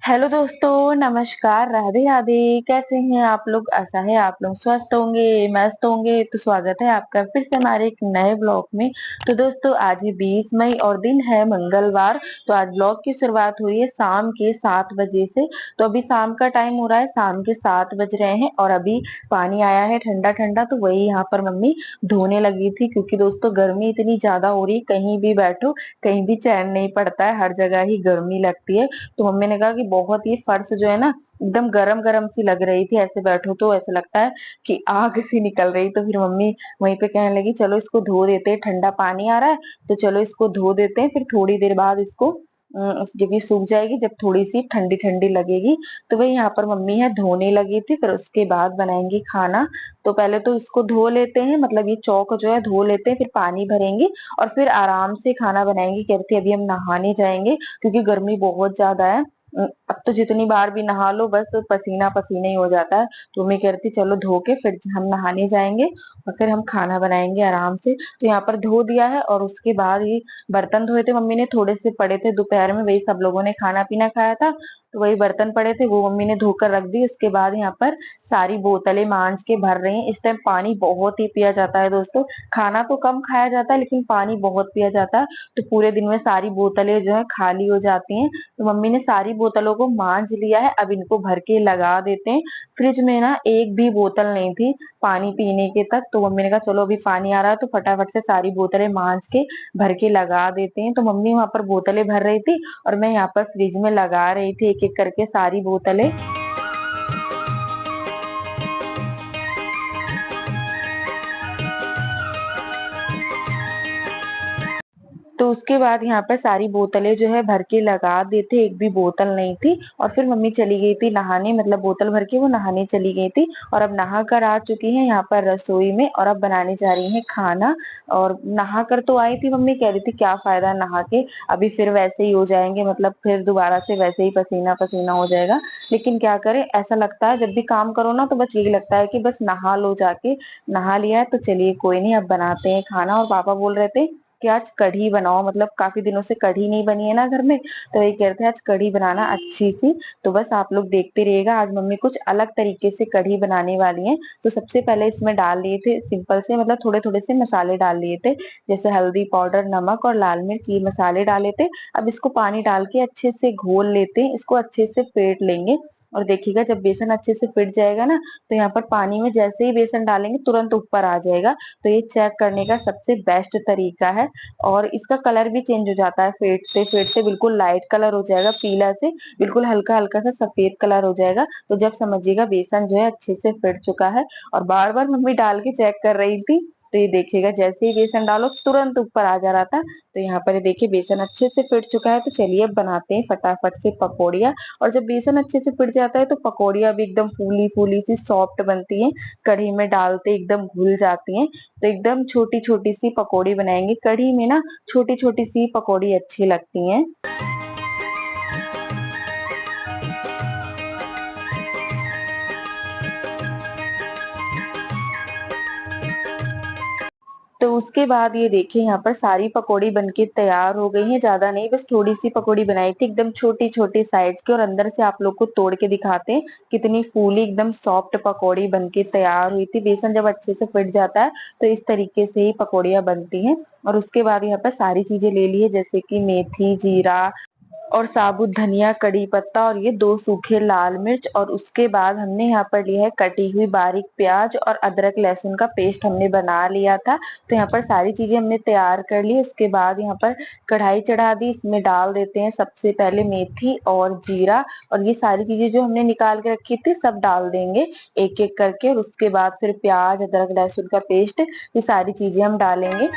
Hello दोस्तों, नमस्कार, राधे राधे। कैसे हैं आप लोग? आशा है आप लोग स्वस्थ होंगे, मस्त होंगे। तो स्वागत है आपका फिर से हमारे एक नए ब्लॉग में। तो दोस्तों, आज है 20 मई और दिन है मंगलवार। तो आज ब्लॉग की शुरुआत हुई है शाम के 7 बजे से। तो अभी शाम का टाइम हो रहा है, शाम के 7 बज रहे हैं और अभी पानी आया है ठंडा ठंडा। तो वही यहाँ पर मम्मी धोने लगी थी, क्योंकि दोस्तों गर्मी इतनी ज्यादा हो रही है, कहीं भी बैठो कहीं भी चैन नहीं पड़ता है, हर जगह ही गर्मी लगती है। तो मम्मी ने कहा कि बहुत ही फर्श जो है ना, एकदम गरम गरम सी लग रही थी, ऐसे बैठो तो ऐसे लगता है कि आग सी निकल रही। तो फिर मम्मी वहीं पे कहने लगी चलो इसको धो देते हैं, ठंडा पानी आ रहा है तो चलो इसको धो देते हैं, फिर थोड़ी देर बाद इसको जब ये सूख जाएगी, जब थोड़ी सी ठंडी ठंडी लगेगी। तो वही यहाँ पर मम्मी है धोने लगी थी, फिर उसके बाद बनाएंगी खाना। तो पहले तो इसको धो लेते हैं, मतलब ये चौक जो है धो लेते हैं, फिर पानी भरेंगे और फिर आराम से खाना बनाएंगे। कहती अभी हम नहाने जाएंगे क्योंकि गर्मी बहुत ज्यादा है। अब तो जितनी बार भी नहा लो बस पसीना पसीना ही हो जाता है। तो मैं कह रही थी चलो धो के फिर हम नहाने जाएंगे और फिर हम खाना बनाएंगे आराम से। तो यहाँ पर धो दिया है और उसके बाद ही बर्तन धोए थे मम्मी ने, थोड़े से पड़े थे दोपहर में, वही सब लोगों ने खाना पीना खाया था तो वही बर्तन पड़े थे, वो मम्मी ने धोकर रख दी। उसके बाद यहाँ पर सारी बोतलें मांज के भर रही हैं। इस टाइम पानी बहुत ही पिया जाता है दोस्तों। खाना तो कम खाया जाता है लेकिन पानी बहुत पिया जाता है। तो पूरे दिन में सारी बोतलें जो है खाली हो जाती हैं। तो मम्मी ने सारी बोतलों को मांज लिया है, अब इनको भर के लगा देते हैं। फ्रिज में ना एक भी बोतल नहीं थी पानी पीने के तक। तो मम्मी ने कहा चलो अभी पानी आ रहा है तो फटाफट से सारी बोतलें मांज के भर के लगा देते हैं। तो मम्मी वहां पर बोतलें भर रही थी और मैं यहाँ पर फ्रिज में लगा रही थी एक एक करके सारी बोतलें। तो उसके बाद यहाँ पर सारी बोतलें जो है भर के लगा देते, एक भी बोतल नहीं थी। और फिर मम्मी चली गई थी नहाने, मतलब बोतल भर के वो नहाने चली गई थी। और अब नहा कर आ चुकी है यहाँ पर रसोई में और अब बनाने जा रही है खाना। और नहा कर तो आई थी, मम्मी कह रही थी क्या फायदा नहा के, अभी फिर वैसे ही हो जाएंगे, मतलब फिर दोबारा से वैसे ही पसीना पसीना हो जाएगा। लेकिन क्या करें, ऐसा लगता है जब भी काम करो ना तो बस यही लगता है कि बस नहा लो जाके। नहा लिया है तो चलिए कोई नहीं, अब बनाते हैं खाना। और पापा बोल रहे थे कि आज कढ़ी बनाओ, मतलब काफी दिनों से कढ़ी नहीं बनी है ना घर में, तो ये कह रहे थे आज कढ़ी बनाना अच्छी सी। तो बस आप लोग देखते रहिएगा, आज मम्मी कुछ अलग तरीके से कढ़ी बनाने वाली हैं। तो सबसे पहले इसमें डाल लिए थे सिंपल से, मतलब थोड़े थोड़े से मसाले डाल लिए थे, जैसे हल्दी पाउडर, नमक और लाल मिर्च, ये मसाले डाले थे। अब इसको पानी डाल के अच्छे से घोल लेते हैं, इसको अच्छे से फेंट लेंगे। और देखिएगा जब बेसन अच्छे से फिट जाएगा ना, तो यहाँ पर पानी में जैसे ही बेसन डालेंगे तुरंत ऊपर आ जाएगा। तो ये चेक करने का सबसे बेस्ट तरीका है। और इसका कलर भी चेंज हो जाता है, फेंटते फेंटते बिल्कुल लाइट कलर हो जाएगा, पीला से बिल्कुल हल्का हल्का सा सफेद कलर हो जाएगा। तो जब समझिएगा बेसन जो है अच्छे से फिट चुका है। और बार बार मम्मी डाल के चेक कर रही थी। तो ये देखिएगा जैसे ही बेसन डालो तुरंत ऊपर आ जा रहा था। तो यहाँ पर ये देखिए बेसन अच्छे से फिट चुका है। तो चलिए अब बनाते हैं फटाफट से पकौड़ियाँ। और जब बेसन अच्छे से फिट जाता है तो पकौड़ियाँ भी एकदम फूली फूली सी सॉफ्ट बनती हैं, कढ़ी में डालते एकदम घुल जाती हैं। तो एकदम छोटी छोटी सी पकौड़ी बनाएंगे कढ़ी में ना, छोटी छोटी सी पकौड़ी अच्छी लगती हैं। तो उसके बाद ये देखिए यहाँ पर सारी पकौड़ी बनके तैयार हो गई हैं, ज्यादा नहीं, बस थोड़ी सी पकौड़ी बनाई थी एकदम छोटी छोटी साइज की। और अंदर से आप लोग को तोड़ के दिखाते हैं कितनी फूली एकदम सॉफ्ट पकौड़ी बनके तैयार हुई थी। बेसन जब अच्छे से फिट जाता है तो इस तरीके से ही पकौड़ियाँ बनती हैं। और उसके बाद यहाँ पर सारी चीजें ले ली है, जैसे कि मेथी, जीरा और साबुत धनिया, कड़ी पत्ता और ये दो सूखे लाल मिर्च। और उसके बाद हमने यहाँ पर लिया है कटी हुई बारीक प्याज और अदरक लहसुन का पेस्ट हमने बना लिया था। तो यहाँ पर सारी चीजें हमने तैयार कर ली। उसके बाद यहाँ पर कढ़ाई चढ़ा दी, इसमें डाल देते हैं सबसे पहले मेथी और जीरा। और ये सारी चीजें जो हमने निकाल के रखी थी सब डाल देंगे एक एक करके। और उसके बाद फिर प्याज, अदरक लहसुन का पेस्ट, ये सारी चीजें हम डालेंगे।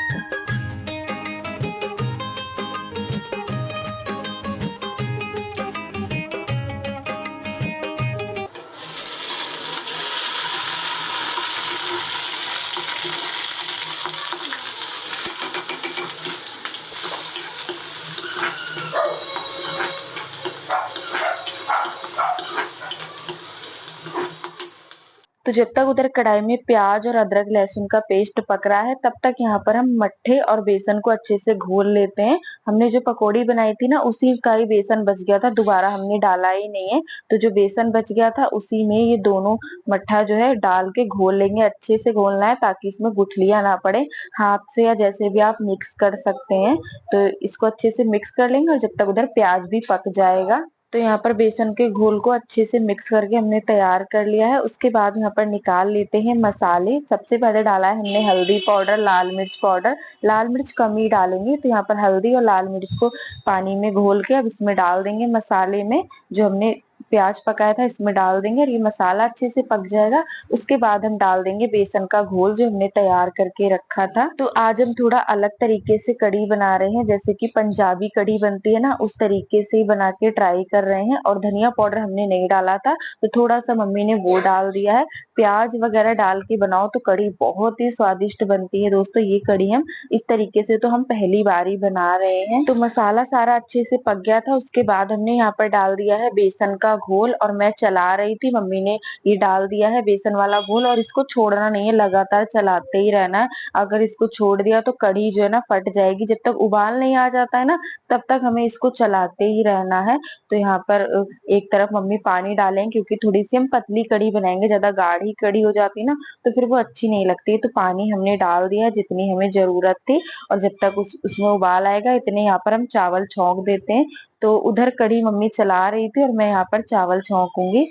तो तो जब तक उधर कढ़ाई में प्याज और अदरक लहसुन का पेस्ट पक रहा है तब तक यहाँ पर हम मट्ठे और बेसन को अच्छे से घोल लेते हैं। हमने जो पकौड़ी बनाई थी ना उसी का ही बेसन बच गया था, दोबारा हमने डाला ही नहीं है। तो जो बेसन बच गया था उसी में ये दोनों मट्ठा जो है डाल के घोल लेंगे। अच्छे से घोलना है ताकि इसमें गुठलियां ना पड़े। हाथ से या जैसे भी आप मिक्स कर सकते हैं। तो इसको अच्छे से मिक्स कर लेंगे और जब तक उधर प्याज भी पक जाएगा। तो यहाँ पर बेसन के घोल को अच्छे से मिक्स करके हमने तैयार कर लिया है। उसके बाद यहाँ पर निकाल लेते हैं मसाले। सबसे पहले डाला है हमने हल्दी पाउडर, लाल मिर्च पाउडर। लाल मिर्च कम ही डालेंगे। तो यहाँ पर हल्दी और लाल मिर्च को पानी में घोल के अब इसमें डाल देंगे मसाले में। जो हमने प्याज पकाया था इसमें डाल देंगे और ये मसाला अच्छे से पक जाएगा। उसके बाद हम डाल देंगे बेसन का घोल जो हमने तैयार करके रखा था। तो आज हम थोड़ा अलग तरीके से कढ़ी बना रहे हैं, जैसे कि पंजाबी कढ़ी बनती है ना उस तरीके से ही बना के ट्राई कर रहे हैं। और धनिया पाउडर हमने नहीं डाला था तो थोड़ा सा मम्मी ने वो डाल दिया है। प्याज वगैरह डाल के बनाओ तो कढ़ी बहुत ही स्वादिष्ट बनती है। दोस्तों ये कढ़ी हम इस तरीके से तो हम पहली बार ही बना रहे हैं। तो मसाला सारा अच्छे से पक गया था। उसके बाद हमने यहाँ पर डाल दिया है बेसन का घोल और मैं चला रही थी, मम्मी ने ये डाल दिया है बेसन वाला घोल। और इसको छोड़ना नहीं है, लगातार चलाते ही रहना है। अगर इसको छोड़ दिया तो कढ़ी जो है ना फट जाएगी। जब तक उबाल नहीं आ जाता है ना तब तक हमें इसको चलाते ही रहना है। तो यहाँ पर एक तरफ मम्मी पानी डालेंगे क्योंकि थोड़ी सी हम पतली कढ़ी बनाएंगे, ज्यादा गाढ़ी कढ़ी हो जाती है ना तो फिर वो अच्छी नहीं लगती। तो पानी हमने डाल दिया जितनी हमें जरूरत थी। और जब तक उसमें उबाल आएगा इतने यहाँ पर हम चावल छौंक देते हैं। तो उधर कढ़ी मम्मी चला रही थी और मैं यहाँ पर चावल छौंकूंगी।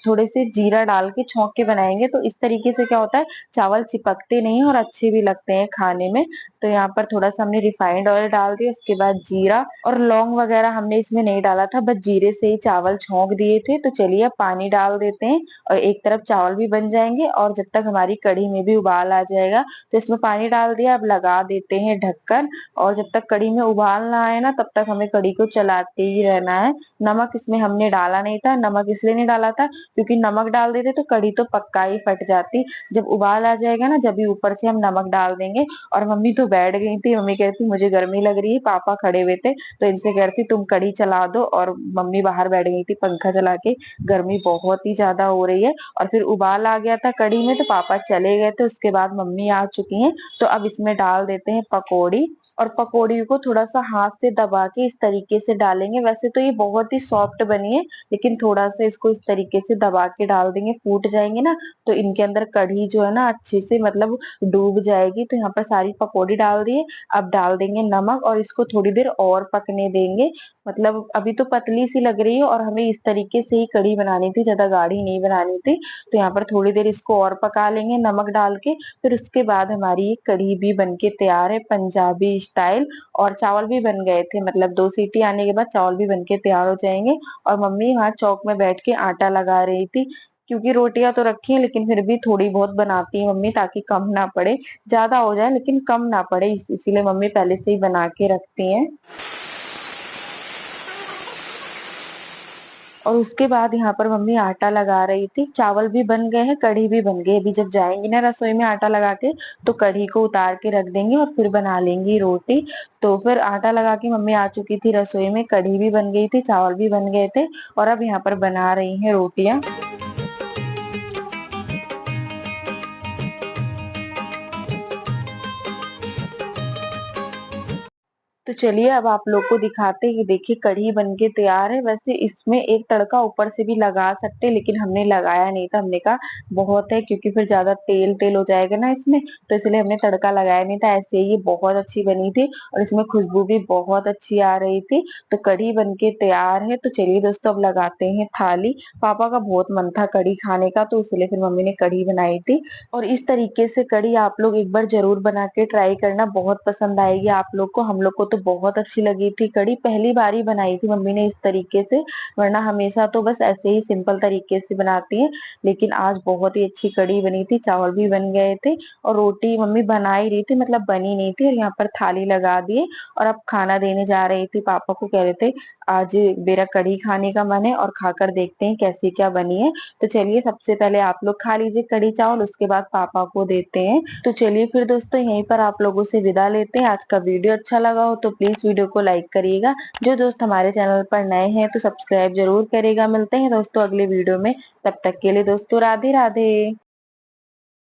थोड़े से जीरा डाल के छौंक के बनाएंगे तो इस तरीके से क्या होता है चावल चिपकते नहीं और अच्छे भी लगते हैं खाने में। तो यहाँ पर थोड़ा सा हमने रिफाइंड ऑयल डाल दिया, उसके बाद जीरा और लौंग वगैरह हमने इसमें नहीं डाला था, बस जीरे से ही चावल छौंक दिए थे। तो चलिए अब पानी डाल देते हैं और एक तरफ चावल भी बन जाएंगे और जब तक हमारी कढ़ी में भी उबाल आ जाएगा। तो इसमें पानी डाल दिया, अब लगा देते हैं ढक्कन। और जब तक कढ़ी में उबाल ना आए ना तब तक हमें कढ़ी को चलाते ही रहना है। नमक इसमें हमने डाला नहीं था। नमक इसलिए नहीं डाला था क्योंकि नमक डाल देते तो कढ़ी तो पक्का ही फट जाती। जब उबाल आ जाएगा ना जब भी ऊपर से हम नमक डाल देंगे। और मम्मी तो बैठ गई थी, मम्मी कहती मुझे गर्मी लग रही है, पापा खड़े हुए थे तो इनसे कहती तुम कढ़ी चला दो। और मम्मी बाहर बैठ गई थी पंखा चला के, गर्मी बहुत ही ज्यादा हो रही है। और फिर उबाल आ गया था कढ़ी में तो पापा चले गए थे। उसके बाद मम्मी आ चुकी हैं। तो अब इसमें डाल देते हैं पकौड़ी। और पकौड़ी को थोड़ा सा हाथ से दबा के इस तरीके से डालेंगे। वैसे तो ये बहुत ही सॉफ्ट बनी है लेकिन थोड़ा सा इसको इस तरीके से दबा के डाल देंगे, फूट जाएंगे ना तो इनके अंदर कढ़ी जो है ना अच्छे से मतलब डूब जाएगी। तो यहाँ पर सारी पकौड़ी डाल दिए। अब डाल देंगे नमक और इसको थोड़ी देर और पकने देंगे। मतलब अभी तो पतली सी लग रही है और हमें इस तरीके से ही कढ़ी बनानी थी, ज्यादा गाढ़ी नहीं बनानी थी। तो यहाँ पर थोड़ी देर इसको और पका लेंगे नमक डाल के। फिर उसके बाद हमारी ये कढ़ी भी बनके तैयार है पंजाबी स्टाइल। और चावल भी बन गए थे, मतलब 2 सीटी आने के बाद चावल भी बनके तैयार हो जाएंगे। और मम्मी वहाँ चौक में बैठ के आटा लगा रही थी क्योंकि रोटियां तो रखी हैं लेकिन फिर भी थोड़ी बहुत बनाती है मम्मी ताकि कम ना पड़े। ज्यादा हो जाए लेकिन कम ना पड़े, इसीलिए मम्मी पहले से ही बना के रखती हैं। और उसके बाद यहाँ पर मम्मी आटा लगा रही थी। चावल भी बन गए हैं, कढ़ी भी बन गई। अभी जब जाएंगी ना रसोई में आटा लगा के तो कढ़ी को उतार के रख देंगे और फिर बना लेंगी रोटी। तो फिर आटा लगा के मम्मी आ चुकी थी रसोई में, कढ़ी भी बन गई थी, चावल भी बन गए थे। और अब यहाँ पर बना रही हैं रोटियां। तो चलिए अब आप लोग को दिखाते हैं कि देखिए कढ़ी बनके तैयार है। वैसे इसमें एक तड़का ऊपर से भी लगा सकते लेकिन हमने लगाया नहीं था, हमने कहा बहुत है क्योंकि फिर ज्यादा तेल तेल हो जाएगा ना इसमें, तो इसलिए हमने तड़का लगाया नहीं था। ऐसे ही ये बहुत अच्छी बनी थी और इसमें खुशबू भी बहुत अच्छी आ रही थी। तो कढ़ी बनके तैयार है। तो चलिए दोस्तों अब लगाते हैं थाली। पापा का बहुत मन था कढ़ी खाने का तो इसलिए फिर मम्मी ने कढ़ी बनाई थी। और इस तरीके से कढ़ी आप लोग एक बार जरूर बना के ट्राई करना, बहुत पसंद आएगी आप लोग को। हम लोग को तो बहुत अच्छी लगी थी कढ़ी, पहली बार ही बनाई थी मम्मी ने इस तरीके से, वरना हमेशा तो बस ऐसे ही सिंपल तरीके से बनाती है। लेकिन आज बहुत ही अच्छी कढ़ी बनी थी, चावल भी बन गए थे और रोटी मम्मी बना ही रही थी, मतलब बनी नहीं थी। और यहाँ पर थाली लगा दिए और अब खाना देने जा रही थी। पापा को कह रहे थे आज मेरा कढ़ी खाने का मन है और खाकर देखते हैं कैसी क्या बनी है। तो चलिए सबसे पहले आप लोग खा लीजिए कढ़ी चावल, उसके बाद पापा को देते हैं। तो चलिए फिर दोस्तों यहीं पर आप लोगों से विदा लेते हैं। आज का वीडियो अच्छा लगा हो तो प्लीज वीडियो को लाइक करिएगा। जो दोस्त हमारे चैनल पर नए हैं तो सब्सक्राइब जरूर करेगा। मिलते हैं दोस्तों अगले वीडियो में, तब तक के लिए दोस्तों राधे राधे।